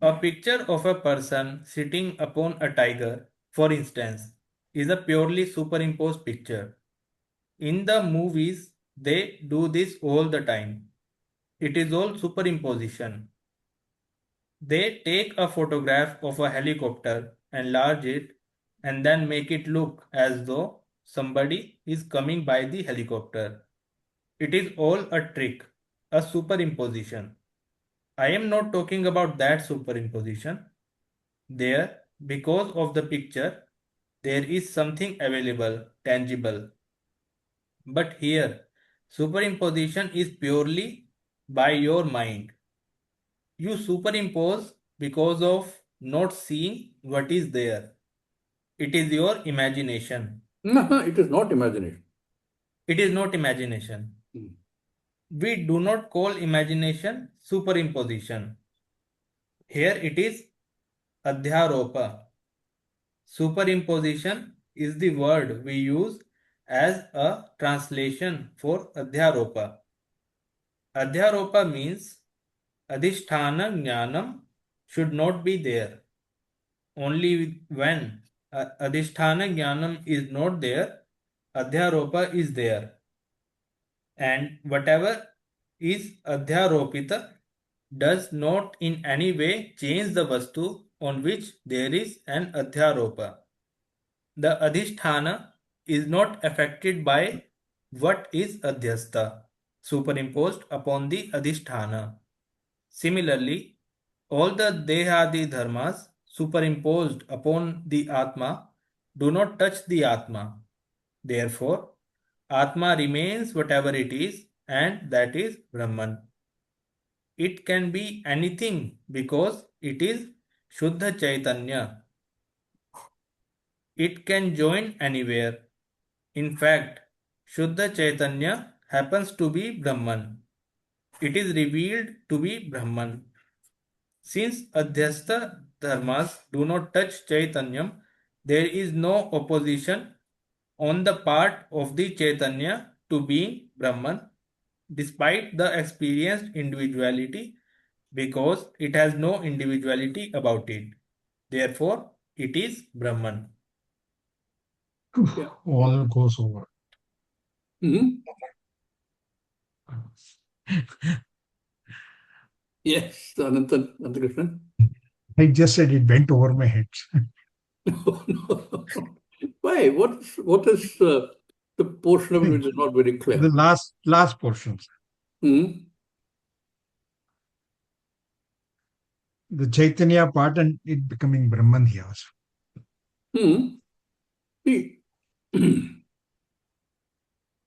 A picture of a person sitting upon a tiger, for instance, is a purely superimposed picture. In the movies, they do this all the time. It is all superimposition. They take a photograph of a helicopter, enlarge it, and then make it look as though somebody is coming by the helicopter. It is all a trick, a superimposition. I am not talking about that superimposition. There, because of the picture, there is something available, tangible. But here, superimposition is purely by your mind. You superimpose because of not seeing what is there. It is your imagination. No, it is not imagination. It is not imagination. We do not call imagination superimposition. Here it is adhyaropa. Superimposition is the word we use as a translation for adhyaropa. Adhyaropa means adhisthana jnanam should not be there. Only when adhisthana jnanam is not there, adhyaropa is there. And whatever is adhyaropita does not in any way change the vastu on which there is an adhyaropa. The adhisthana is not affected by what is adhyastha, superimposed upon the adhisthana. Similarly, all the dehadi dharmas superimposed upon the Atma do not touch the Atma. Therefore, Atma remains whatever it is, and that is Brahman. It can be anything because it is Shuddha Chaitanya. It can join anywhere. In fact, Shuddha Chaitanya happens to be Brahman. It is revealed to be Brahman. Since Adhyastha dharmas do not touch Chaitanyam, there is no opposition on the part of the Chaitanya to being Brahman, despite the experienced individuality, because it has no individuality about it. Therefore, it is Brahman. Yeah. All goes over. Yes, Anandakrishnan. I just said it went over my head. No. Why? What is the portion of it which is not very clear? The last portion. The Chaitanya part and it becoming Brahman here also. See,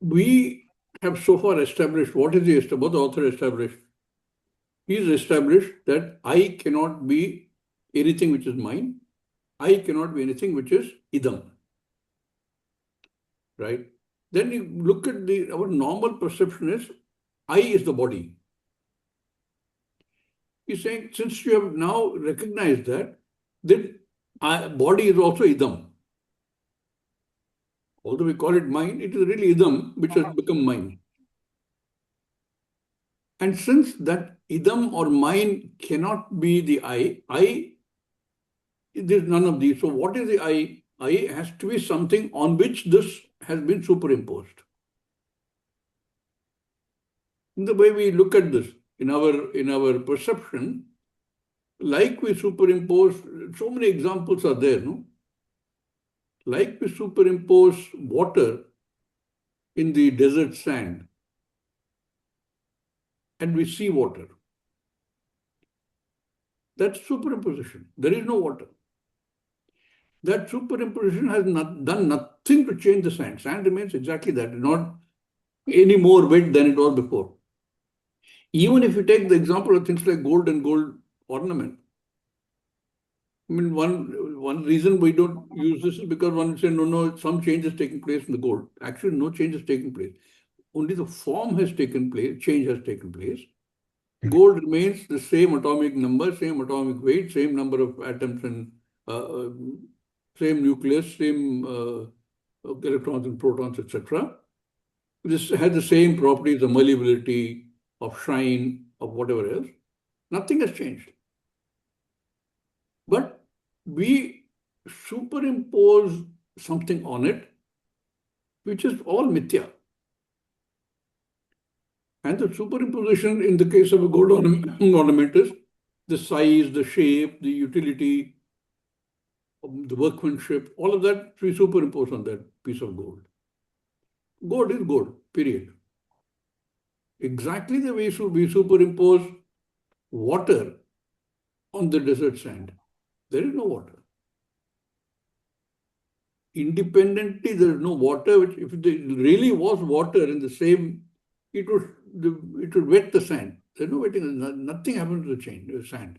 we have so far established, what the author established? He's established that I cannot be anything which is mine. I cannot be anything which is idam. Right? Then you look at our normal perception is I is the body. He's saying, since you have now recognized that, then body is also idam. Although we call it mind, it is really idam which has become mine. And since that idam or mine cannot be the I, there's none of these. So what is the I? I has to be something on which this has been superimposed. In the way we look at this, in our perception, like we superimpose, so many examples are there, no? Like we superimpose water in the desert sand, and we see water. That's superimposition. There is no water. That superimposition has done nothing to change the sand. Sand remains exactly that, not any more wet than it was before. Even if you take the example of things like gold and gold ornament, I mean, one reason we don't use this is because one say, no, some change is taking place in the gold. Actually, no change is taking place. Only the form has taken place, change has taken place. Gold remains the same atomic number, same atomic weight, same number of atoms and same nucleus, same electrons and protons, etc. This has the same properties of malleability, of shine, of whatever else. Nothing has changed. But we superimpose something on it, which is all mithya. And the superimposition in the case of a gold ornament is the size, the shape, the utility, the workmanship, all of that we superimpose on that piece of gold. Gold is gold, period. Exactly the way we superimpose water on the desert sand. There is no water. Independently, there is no water. Which, if there really was water in the same, it would wet the sand. There's no wetting. Nothing happens to the sand.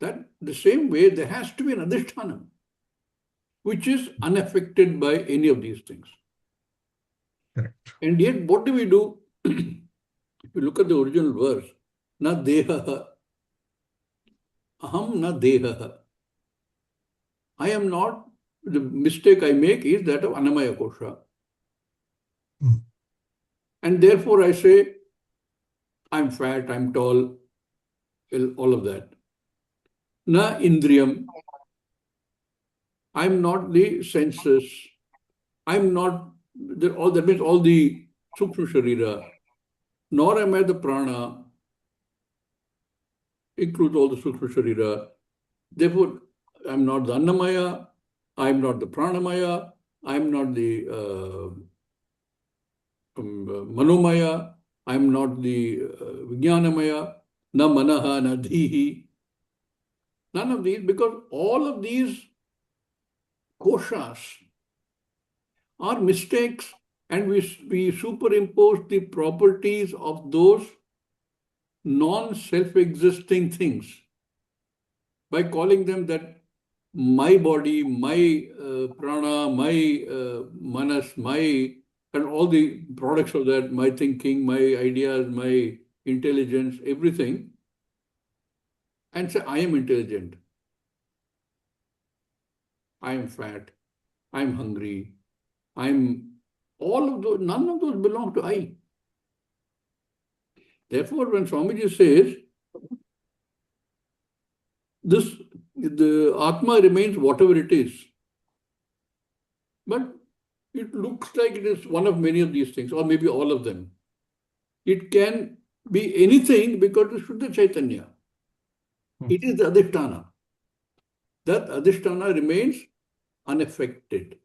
That the same way there has to be an adhisthana, which is unaffected by any of these things. Correct. And yet, what do we do? If you look at the original verse, na deha, aham na deha. I am not, the mistake I make is that of Annamaya Kosha. And therefore I say, I'm fat, I'm tall, all of that. Na indriyam. I'm not the senses. I'm not, that means all the sukshma sharira. Nor am I the prana, includes all the sukshma sharira. Therefore, I'm not the Annamaya, I'm not the Pranamaya, I'm not the Manomaya, I'm not the Vijnanamaya, na Manaha, na Dhihi. None of these, because all of these koshas are mistakes, and we superimpose the properties of those non-self-existing things by calling them that my body, my prana, my manas, my, and all the products of that, my thinking, my ideas, my intelligence, everything, and say, I am intelligent, I am fat, I am hungry, all of those, none of those belong to I. Therefore, when Swamiji says, the Atma remains whatever it is, but it looks like it is one of many of these things, or maybe all of them. It can be anything because it's Shuddha Chaitanya. It is the Adhisthana. That Adhisthana remains unaffected.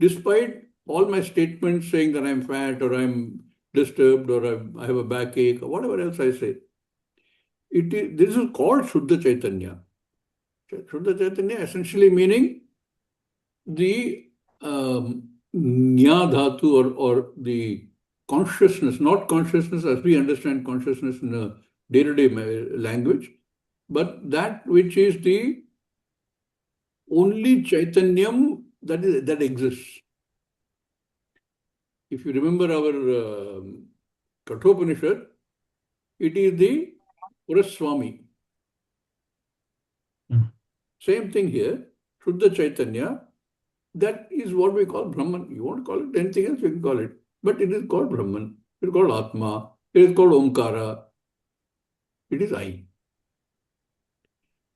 Despite all my statements saying that I'm fat, or I'm disturbed, or I have a backache, or whatever else I say, this is called Shuddha Chaitanya. Shuddha Chaitanya essentially meaning the Nya Dhatu, or the consciousness, not consciousness as we understand consciousness in a day-to-day language, but that which is the only Chaitanyam that exists. If you remember our Kathopanishad, it is the Swami. Same thing here, Shuddha Chaitanya, that is what we call Brahman. You want to call it anything else, you can call it. But it is called Brahman. It is called Atma. It is called Omkara. It is I.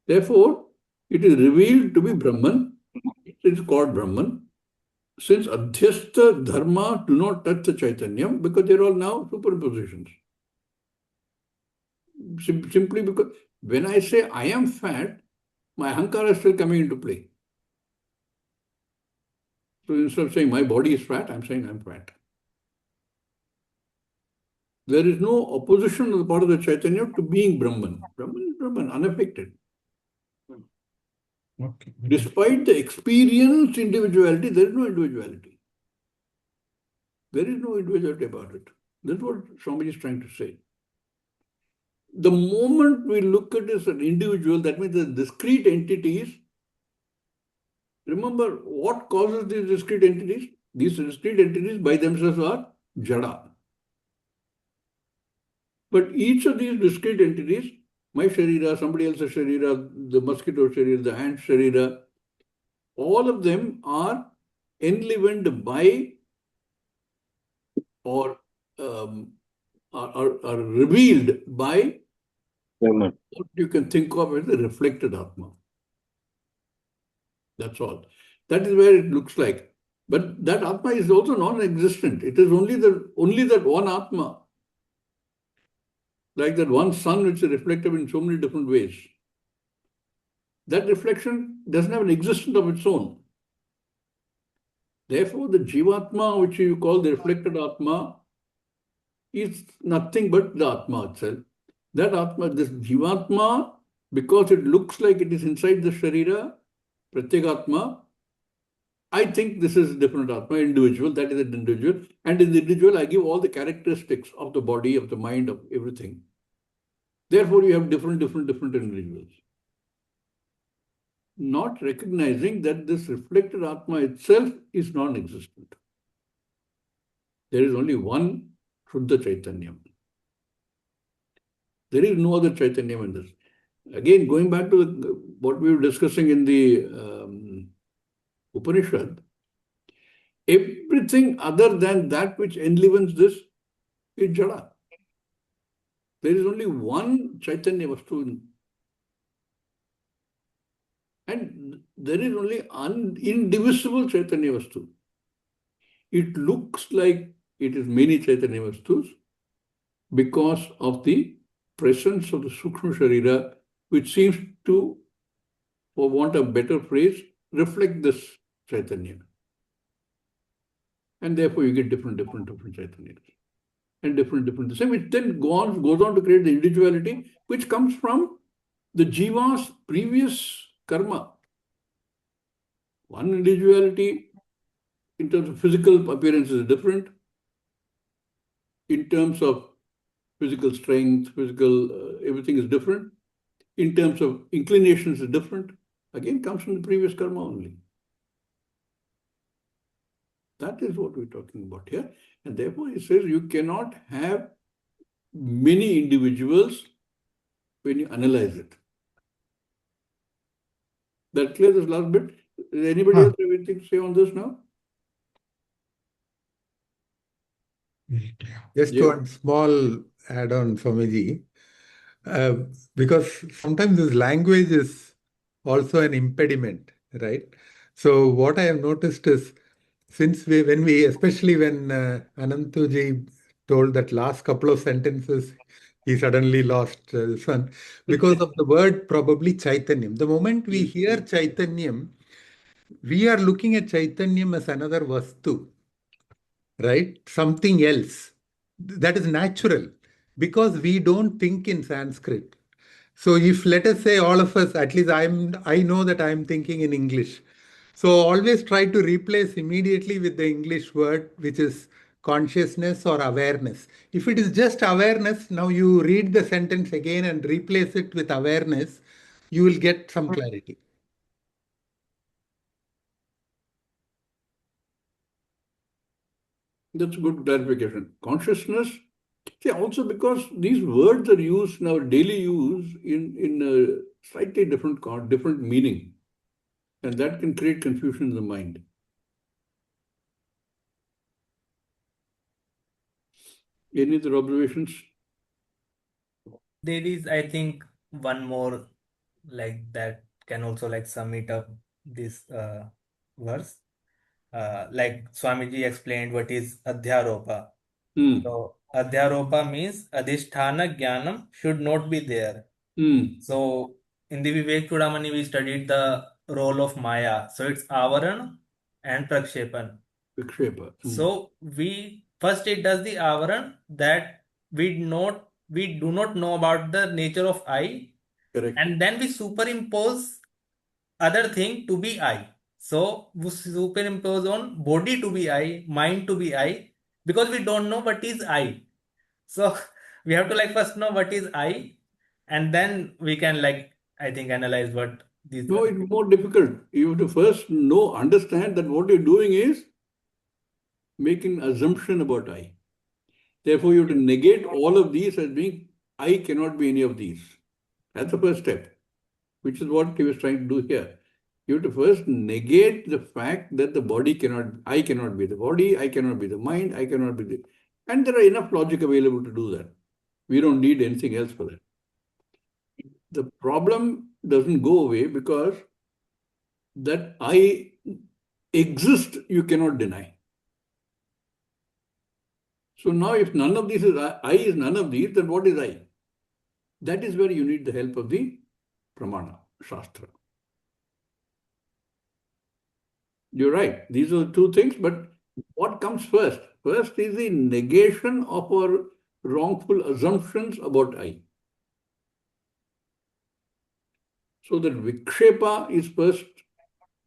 Therefore, it is revealed to be Brahman. It is called Brahman. Since Adhyastha Dharma do not touch the Chaitanyam, because they are all now superpositions. Simply because when I say I am fat, my ahankara is still coming into play. So instead of saying my body is fat, I'm saying I'm fat. There is no opposition on the part of the Chaitanya to being Brahman. Brahman is Brahman, unaffected. Okay. Despite the experienced individuality, there is no individuality. There is no individuality about it. That's what Swami is trying to say. The moment we look at it as an individual, that means the discrete entities. Remember, what causes these discrete entities? These discrete entities by themselves are jada. But each of these discrete entities, my sharira, somebody else's sharira, the mosquito sharira, the ant sharira, all of them are enlivened by or are revealed by What you can think of as the reflected Atma. That's all. That is where it looks like. But that Atma is also non-existent. It is only that one Atma. Like that one sun which is reflective in so many different ways. That reflection doesn't have an existence of its own. Therefore, the Jivatma, which you call the reflected Atma, is nothing but the Atma itself. That Atma, this Jivatma, because it looks like it is inside the Sharira, Pratyagatma, I think this is different Atma, individual, that is an individual. And in the individual, I give all the characteristics of the body, of the mind, of everything. Therefore, you have different individuals. Not recognizing that this reflected Atma itself is non-existent. There is only one Shuddha Chaitanyam. There is no other Chaitanyam in this. Again, going back to what we were discussing in the Upanishad, everything other than that which enlivens this is Jada. There is only one Chaitanya Vastu. And there is only indivisible Chaitanya Vastu. It looks like it is many Chaitanya Vastus because of the presence of the Sukshma Sharira, which seems to, for want of a better phrase, reflect this Chaitanya. And therefore you get different Chaitanyas. And different, the same, which then goes on to create the individuality, which comes from the Jiva's previous karma. One individuality in terms of physical appearance is different. In terms of physical strength, everything is different. In terms of inclinations is different. Again, comes from the previous karma only. That is what we're talking about here. And therefore, he says you cannot have many individuals when you analyze it. That clear this last bit? Does anybody else have anything to say on this now? Just one small add-on, Swamiji. Because sometimes this language is also an impediment, right? So what I have noticed is, especially when Anantuji told that last couple of sentences, he suddenly lost this one because of the word probably Chaitanyam. The moment we hear Chaitanyam, we are looking at Chaitanyam as another Vastu, right? Something else. That is natural because we don't think in Sanskrit. So if, let us say, all of us, at least I know that I'm thinking in English. So always try to replace immediately with the English word, which is consciousness or awareness. If it is just awareness, now you read the sentence again and replace it with awareness, you will get some clarity. That's a good clarification. Consciousness, see, also because these words are used in our daily use in a slightly different meaning. And that can create confusion in the mind. Any other observations? There is, I think, one more like that can also like sum it up this verse. Like Swamiji explained what is Adhyaropa. So Adhyaropa means Adhisthana Jnanam should not be there. So in the Vivek Chudamani we studied the role of Maya. So it's Avaran and Prakshepan. So first it does the Avaran that we do not know about the nature of I. Correct. And then we superimpose other thing to be I. So we superimpose on body to be I, mind to be I, because we don't know what is I. So we have to like first know what is I, and then we can like, I think, analyze what these. No, it's more difficult. You have to first understand that what you're doing is making assumption about I. Therefore, you have to negate all of these as being I cannot be any of these. That's the first step, which is what he was trying to do here. You have to first negate the fact that I cannot be the body, I cannot be the mind, I cannot be the... And there are enough logic available to do that. We don't need anything else for that. The problem doesn't go away because that I exist, you cannot deny. So now if none of these is I is none of these, then what is I? That is where you need the help of the Pramana, Shastra. You're right. These are two things, but what comes first? First is the negation of our wrongful assumptions about I. So that Vikshepa is first,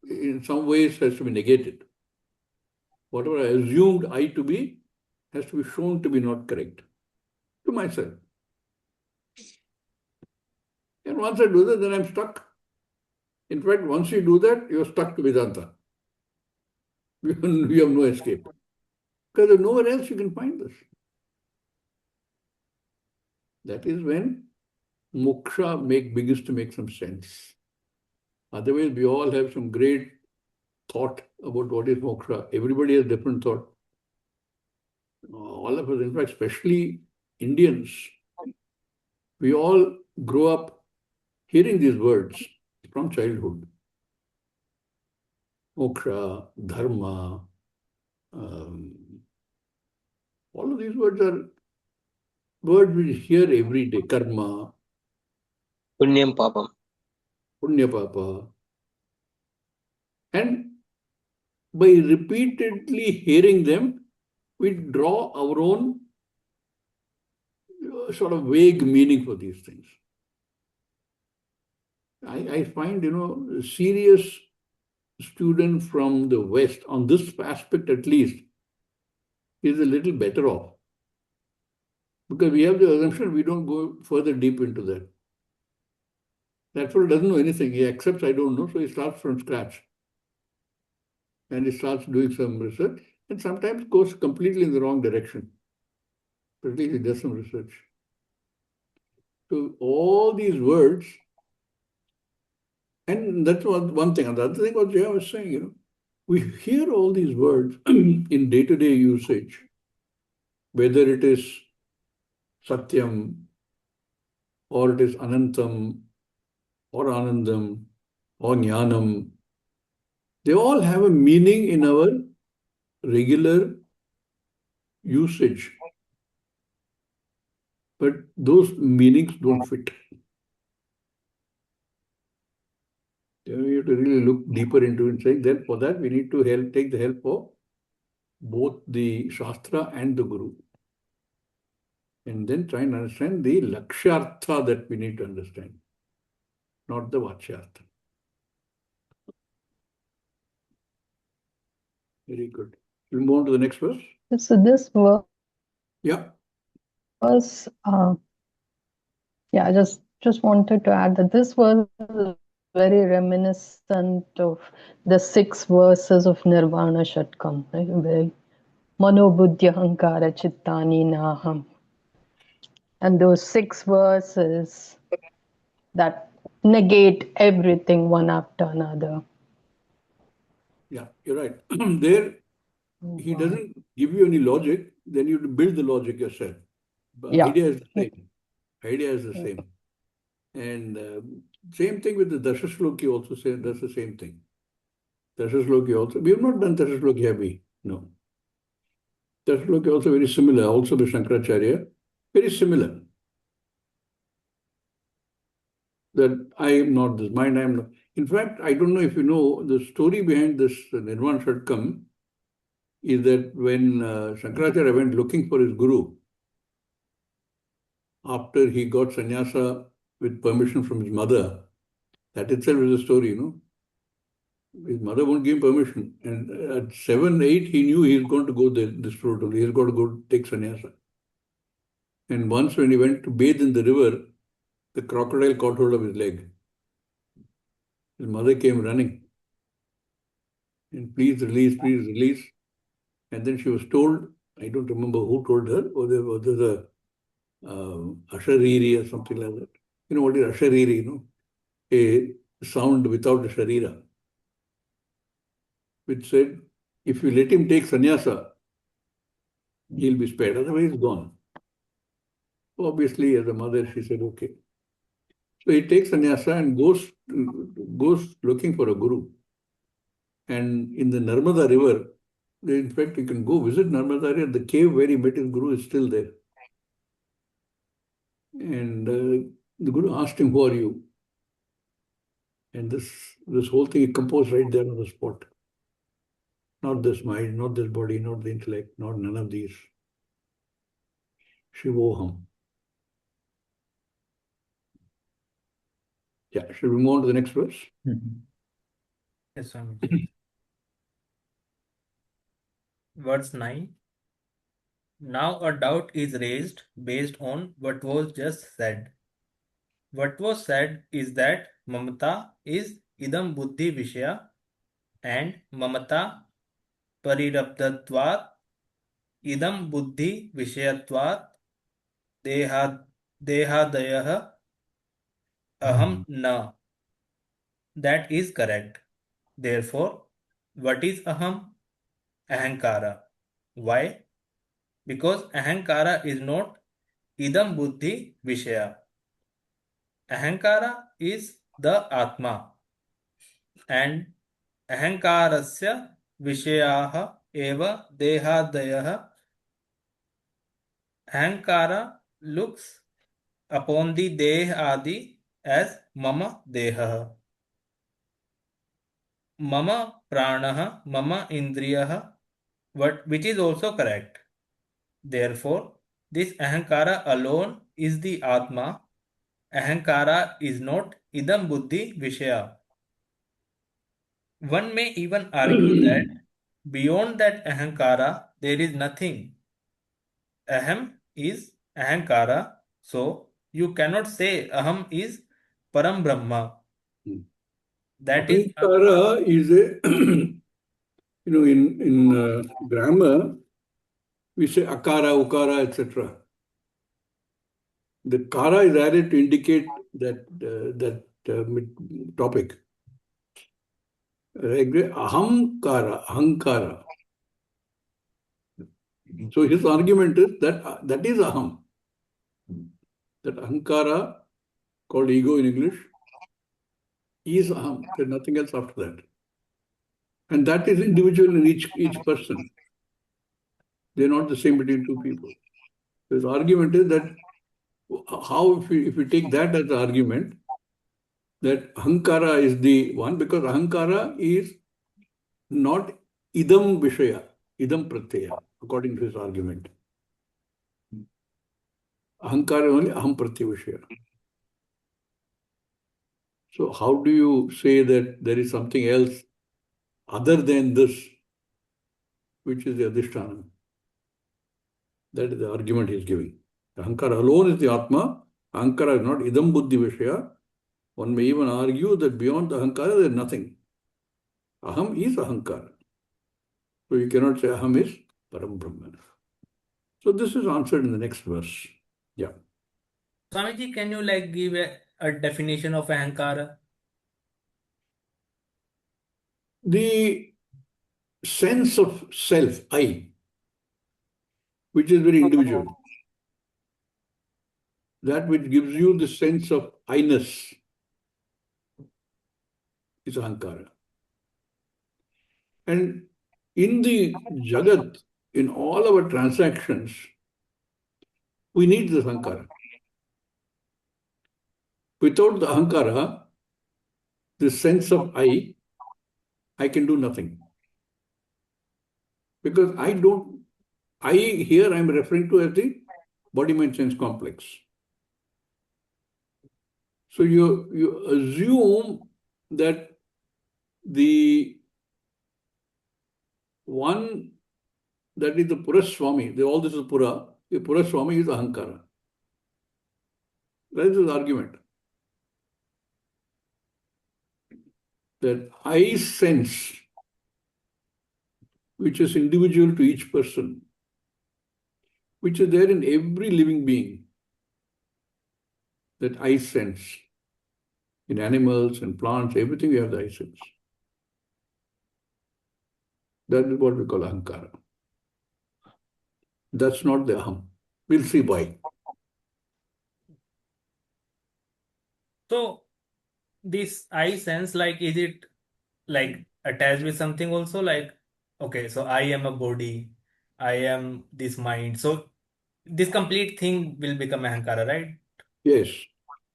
in some ways, has to be negated. Whatever I assumed I to be has to be shown to be not correct to myself. And once I do that, then I'm stuck. In fact, once you do that, you're stuck to Vedanta. You have no escape. Because there's nowhere else you can find this. That is when moksha begins to make some sense. Otherwise, we all have some great thought about what is moksha. Everybody has different thought. All of us, in fact, especially Indians, we all grow up hearing these words from childhood. Moksha, dharma, all of these words are words we hear every day. Karma, Punyam Papam. punya papa. And by repeatedly hearing them, we draw our own sort of vague meaning for these things. I find, a serious student from the West, on this aspect at least, is a little better off. Because we have the assumption we don't go further deep into that. That fellow doesn't know anything. He accepts I don't know, so he starts from scratch. And he starts doing some research, and sometimes goes completely in the wrong direction. But at least he does some research. So all these words, and that's one thing. And the other thing what Jaya was saying, we hear all these words in day-to-day usage, whether it is Satyam, or it is Anantam, or Anandam, or Jnanam. They all have a meaning in our regular usage. But those meanings don't fit. You have to really look deeper into it and say, then for that we need to take the help of both the Shastra and the Guru. And then try and understand the Lakshyartha that we need to understand, not the Vachyartha. Very good. We'll move on to the next verse. So this verse, Yeah. I just wanted to add that this verse is very reminiscent of the 6 verses of Nirvana Shatkam. Right? Mano buddhya hankara chittani naham. And those 6 verses that negate everything one after another. Yeah, you're right. There, he doesn't give you any logic, then you have to build the logic yourself. But idea is the same. Idea is the same. And same thing with the Dashashloki also does the same thing. Dashashloki also. We have not done Dashashloki, have we? No. Dashashloki also very similar, also by Shankaracharya. Very similar. That I am not this, mind I am not. In fact, I don't know if you know, the story behind this Nirvana Shatkam is that when Shankaracharya went looking for his guru, after he got sannyasa with permission from his mother, that itself is a story, His mother won't give him permission. And at 7, 8, he knew he was going to go this road only. He was going to go take sannyasa. And once when he went to bathe in the river, the crocodile caught hold of his leg. His mother came running. And please release, please release. And then she was told, I don't remember who told her, or there was a Ashariri or something like that. You know what is Ashariri, A sound without a Sharira. Which said, if you let him take sannyasa, he'll be spared, otherwise he's gone. Obviously, as a mother, she said, okay. So he takes sannyasa and goes looking for a guru. And in the Narmada river, in fact, you can go visit Narmada river. The cave where he met his guru is still there. And the guru asked him, "Who are you?" And this whole thing he composed right there on the spot. Not this mind, not this body, not the intellect, not none of these. Shivoham. Yeah, should we move on to the next verse? Yes, Swami. Verse 9. Now a doubt is raised based on what was just said. What was said is that mamata is idam buddhi vishya and mamata parirabdhatvat idam buddhi vishayatvat dehadayah aham na. That is correct. Therefore, what is aham? Ahankara. Why? Because ahankara is not idam buddhi vishaya. Ahankara is the Atma and ahankarasya vishayaha eva dehadayah. Ahankara looks upon the deh adi as mama deha. Mama pranaha, mama indriyaha, which is also correct. Therefore, this ahankara alone is the Atma. Ahankara is not idam buddhi vishaya. One may even argue that beyond that ahankara, there is nothing. Aham is ahankara, so you cannot say aham is param brahma. That is Ahankara is a, in grammar, we say akara, ukara, etc. The kara is added to indicate that topic. Ahamkara, ahankara. So his argument is that is aham. That ahankara, called ego in English, is aham. There's nothing else after that. And that is individual in each person. They're not the same between two people. His argument is that how if we take that as the argument, that ahankara is the one, because ahankara is not idam vishaya, idam pratyaya, according to his argument. Ahankara is only aham pratyaya vishaya. So how do you say that there is something else other than this, which is the adhisthana? That is the argument he is giving. Ahankara alone is the Atma. Ahankara is not idam buddhi vishaya. One may even argue that beyond the ahankara there is nothing. Aham is ahankara. So you cannot say aham is param brahman. So this is answered in the next verse. Yeah. Swamiji, can you give a definition of ahankara? The sense of self, I, which is very individual, that which gives you the sense of I-ness, is ahankara. And in the Jagat, in all our transactions, we need this ahankara. Without the ahankara, the sense of I can do nothing. Because here I'm referring to as the body-mind sense complex. So you assume that the one that is the Pura Swami, all this is Pura, the Pura Swami is ahankara. That is his argument. That I sense, which is individual to each person, which is there in every living being, that I sense. In animals and plants, everything we have the I sense. That is what we call ahankara. That's not the aham. We'll see why. So this I sense, like, is it like attached with something also? Like, okay, so I am a body, I am this mind. So this complete thing will become ahankara, right? Yes.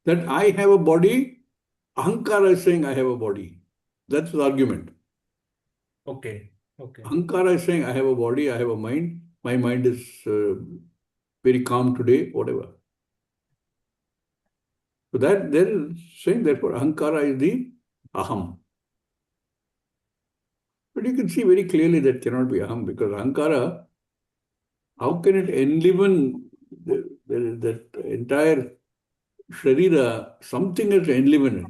That I have a body, Ahankara is saying I have a body. That's the argument. Okay, okay. Ahankara is saying I have a body, I have a mind. My mind is very calm today, whatever. So that they're saying therefore Ahankara is the Aham. But you can see very clearly that cannot be Aham, because Ahankara, how can it enliven that entire Sharira? Something has to enliven it.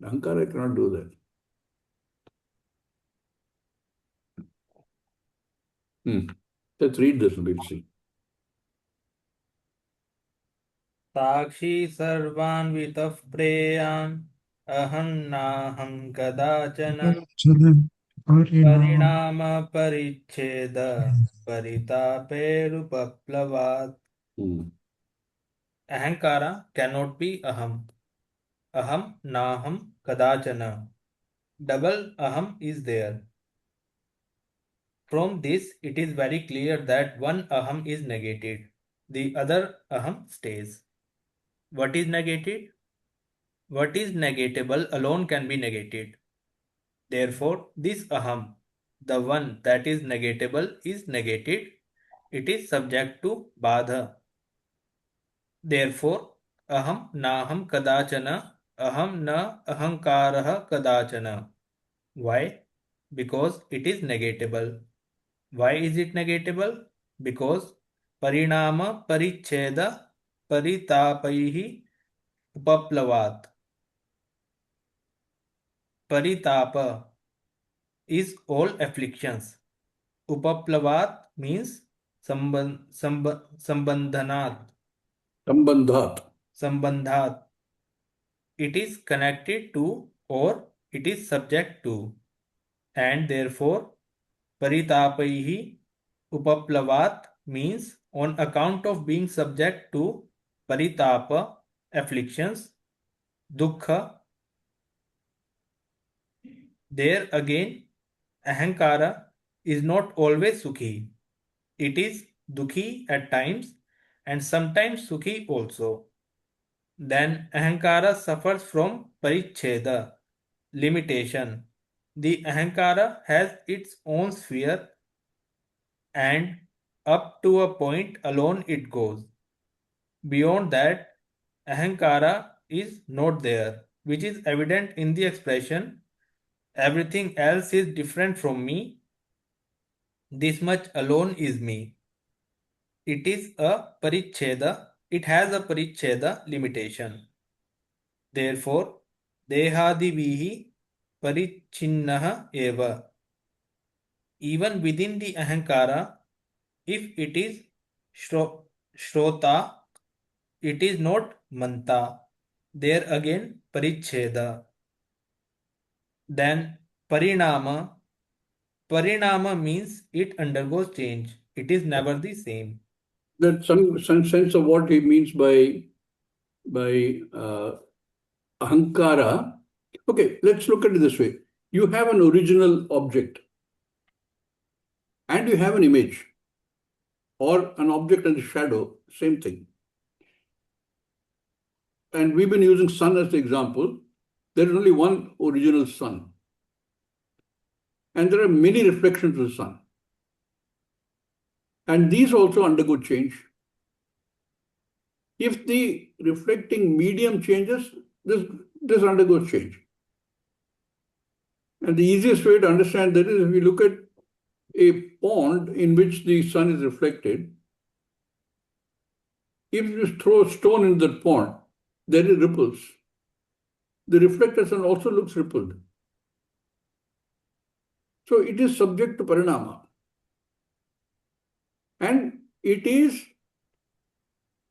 Ahankara cannot do that. Let's read this and we'll see. साक्षी सर्वान्वितः प्रेयान् अहं नाहं कदाचन परिणाम परिच्छेद परितापेरुपप्लवात्. Ahankara cannot be aham. Aham naham kadachana. Double aham is there. From this, it is very clear that one aham is negated. The other aham stays. What is negated? What is negatable alone can be negated. Therefore, this aham, the one that is negatable, is negated. It is subject to badha. Therefore, aham naham kadachana, aham na ahankarah kadachana. Why? Because it is negatable. Why is it negatable? Because parinama paricheda paritapaihi upaplavat. Paritapa is all afflictions. Upaplavat means sambandhanat. Sambandhat. It is connected to or it is subject to. And therefore, paritapaihi upaplavat means on account of being subject to paritapa, afflictions, dukkha. There again, ahankara is not always sukhi. It is dukhi at times and sometimes sukhi also. Then ahankara suffers from paricheda, limitation. The ahankara has its own sphere and up to a point alone it goes. Beyond that, ahankara is not there, which is evident in the expression, everything else is different from me, this much alone is me. It is a paricheda, it has a paricheda limitation. Therefore, dehadivihi parichinnaha eva. Even within the ahankara, if it is shrota, it is not manta. There again, paricheda. Then parinama. Parinama means it undergoes change. It is never the same. That some sense of what he means by ahankara. Okay, let's look at it this way. You have an original object and you have an image or an object and a shadow, same thing. And we've been using sun as the example. There is only one original sun. And there are many reflections of the sun. And these also undergo change. If the reflecting medium changes, this undergoes change. And the easiest way to understand that is if we look at a pond in which the sun is reflected, if you throw a stone in that pond, there is ripples. The reflected sun also looks rippled. So it is subject to parinama. And it is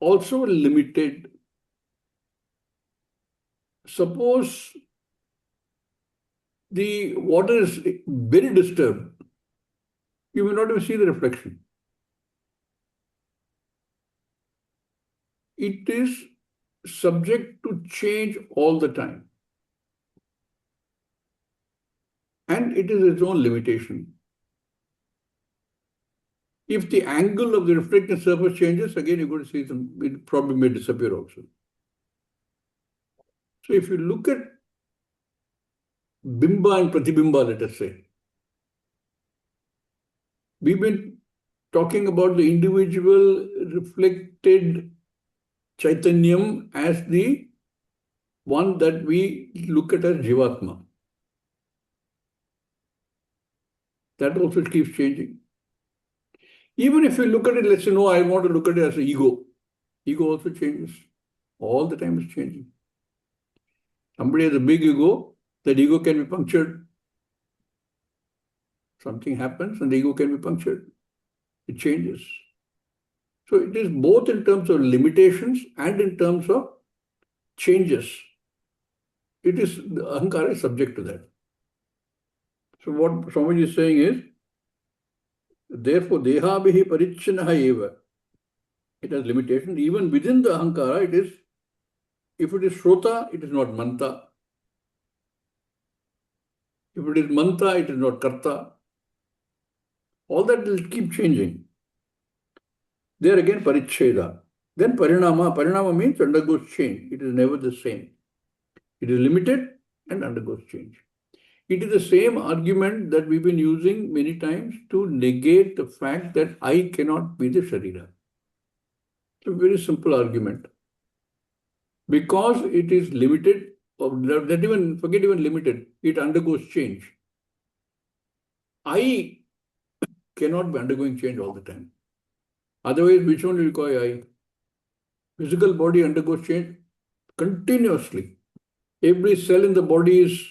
also limited. Suppose the water is very disturbed, you may not even see the reflection. It is subject to change all the time. And it is its own limitation. If the angle of the reflecting surface changes, again you're going to see it probably may disappear also. So if you look at Bimba and Pratibimba, let us say, we've been talking about the individual reflected Chaitanyam as the one that we look at as Jivatma. That also keeps changing. Even if you look at it, let's say, no, I want to look at it as an ego. Ego also changes. All the time it's changing. Somebody has a big ego, that ego can be punctured. Something happens and the ego can be punctured. It changes. So it is both in terms of limitations and in terms of changes. It is, the ahankara is subject to that. So what Swami is saying is, therefore, dehabhihi parichinaha eva. It has limitations. Even within the ahankara, it is, if it is shrota, it is not manta. If it is manta, it is not karta. All that will keep changing. There again, paricheda. Then parinama. Parinama means undergoes change. It is never the same. It is limited and undergoes change. It is the same argument that we've been using many times to negate the fact that I cannot be the Sharira. It's a very simple argument. Because it is limited, or that even, forget even limited, it undergoes change. I cannot be undergoing change all the time. Otherwise, which one will you call I? Physical body undergoes change continuously. Every cell in the body is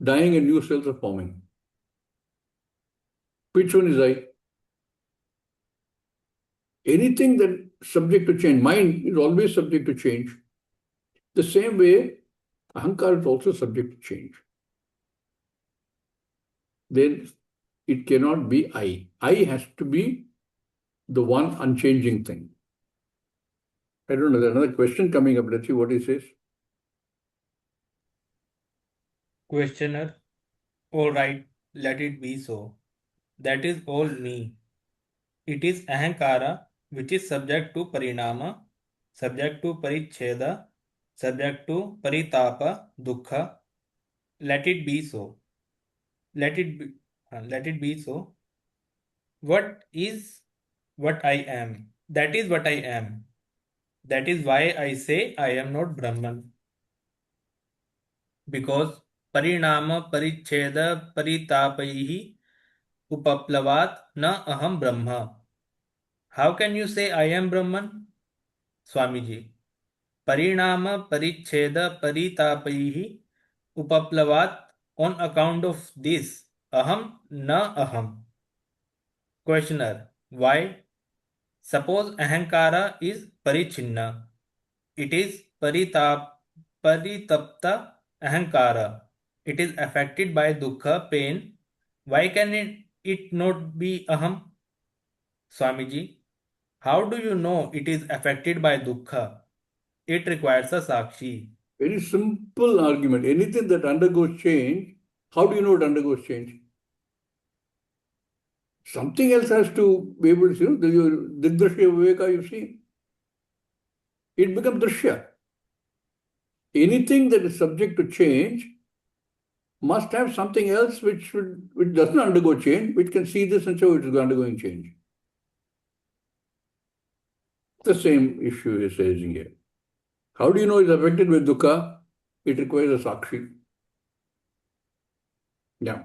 dying and new cells are forming. Which one is I? Anything that is subject to change, mind is always subject to change. The same way, ahankara is also subject to change. Then it cannot be I. I has to be the one unchanging thing. I don't know, there's another question coming up. Let's see what he says. Questioner. All right, let it be so. That is all me. It is ahankara which is subject to parinama, subject to paricheda, subject to paritapa, dukkha. Let it be so. Let it be so. What is what I am? That is what I am. That is why I say I am not Brahman. Because parinama paricheda paritapaihi upaplavat na aham brahma. How can you say I am Brahman? Swamiji. Parinama paricheda paritapaihi upaplavat, on account of this. Aham na aham. Questioner. Why? Suppose ahankara is parichinna. It is paritapta ahankara. It is affected by dukkha, pain. Why can it not be aham? Swamiji, how do you know it is affected by dukkha? It requires a sakshi. Very simple argument. Anything that undergoes change, how do you know it undergoes change? Something else has to be able to see. The Drishya Viveka you see. It becomes Drishya. Anything that is subject to change must have something else which doesn't undergo change, which can see this and show it is undergoing change. The same issue is raising here. How do you know it's affected with dukkha? It requires a sakshi. Yeah.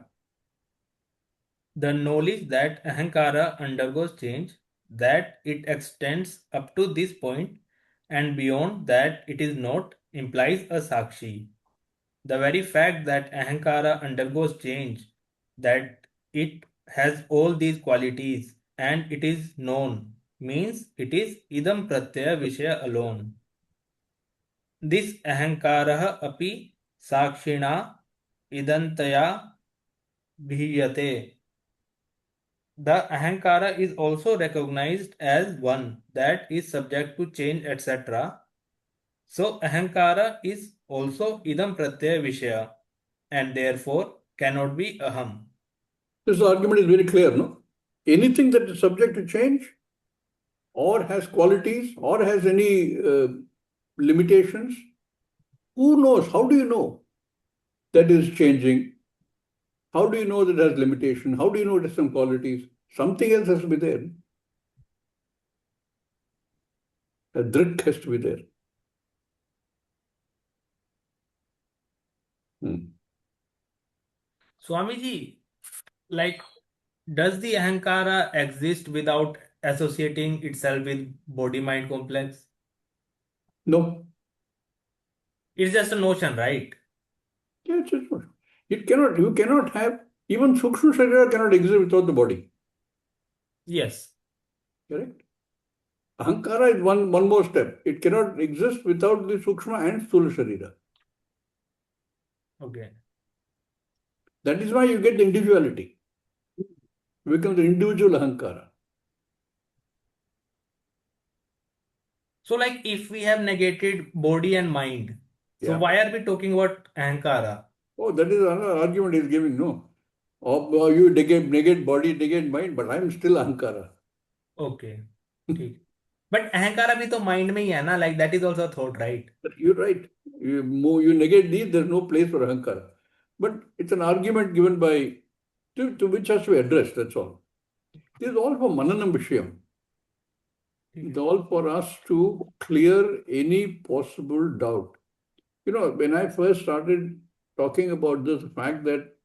The knowledge that ahankara undergoes change, that it extends up to this point and beyond that it is not, implies a sakshi. The very fact that ahankara undergoes change, that it has all these qualities and it is known, means it is idam pratyaya vishaya alone. This ahankara api sakshina idantaya bhiyate. The ahankara is also recognized as one that is subject to change, etc. So ahankara is also idam pratyaya vishaya and therefore cannot be aham. This argument is very clear, no? Anything that is subject to change or has qualities or has any limitations, who knows? How do you know that is changing? How do you know that it has limitation? How do you know it has some qualities? Something else has to be there. A drik has to be there. Swamiji, like, does the ahankara exist without associating itself with body-mind complex? No. It's just a notion, right? Yeah, it's just notion. You cannot have, even Sukshma Sharira cannot exist without the body. Yes. Correct? Ahankara is one more step. It cannot exist without the Sukshma and Sthula Sharira. Okay. That is why you get the individuality. You become the individual Ahankara. So, like, if we have negated body and mind, so Yeah. why are we talking about ahankara? Oh, that is another argument he's giving, no? Oh, you negate body, negate mind, but I'm still Ahankara. Okay. ठीक. But ahankara भी तो mind में ही है ना, like that is also a thought, right? You're right. You negate these, there's no place for Ahankara. But it's an argument given by, to which has to be addressed, that's all. This is all for Mananam Vishayam. It's all for us to clear any possible doubt. You know, when I first started talking about this, the fact that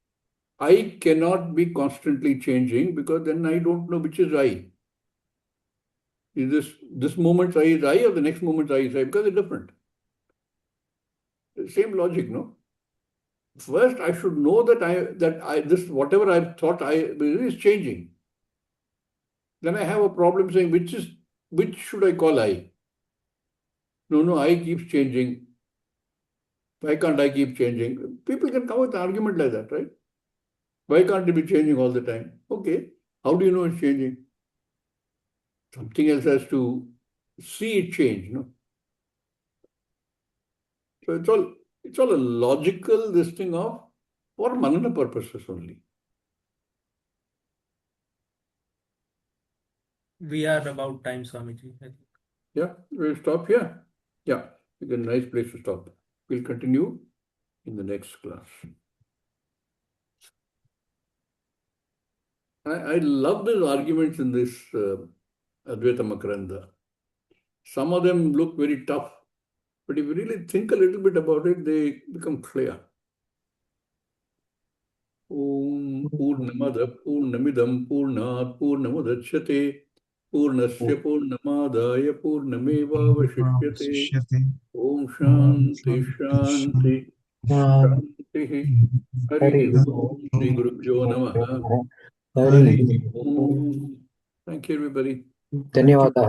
I cannot be constantly changing because then I don't know which is I. Is this moment's I is I or the next moment's I is I? Because they're different. Same logic, no? First, I should know that this whatever I've thought is changing. Then I have a problem saying which should I call I? No, I keeps changing. Why can't I keep changing? People can come with an argument like that, right? Why can't it be changing all the time? Okay, how do you know it's changing? Something else has to see it change, no? So it's all a logical this thing of for manana purposes only. We are about time, Swamiji. I think. Yeah, we'll stop here. Yeah, it's a nice place to stop. We'll continue in the next class. I love these arguments in this Advaita Makaranda. Some of them look very tough, but if you really think a little bit about it, they become clear. Om Purnamada Purnamidam Purnat Purnamudachyate Purnasya Purnamadaya Purnameva Vashishyate Om Shanti Shanti Shanti Hari Om Shri Gurubhyo Namaha Hari Om. Thank you, everybody. ಧನ್ಯವಾದः.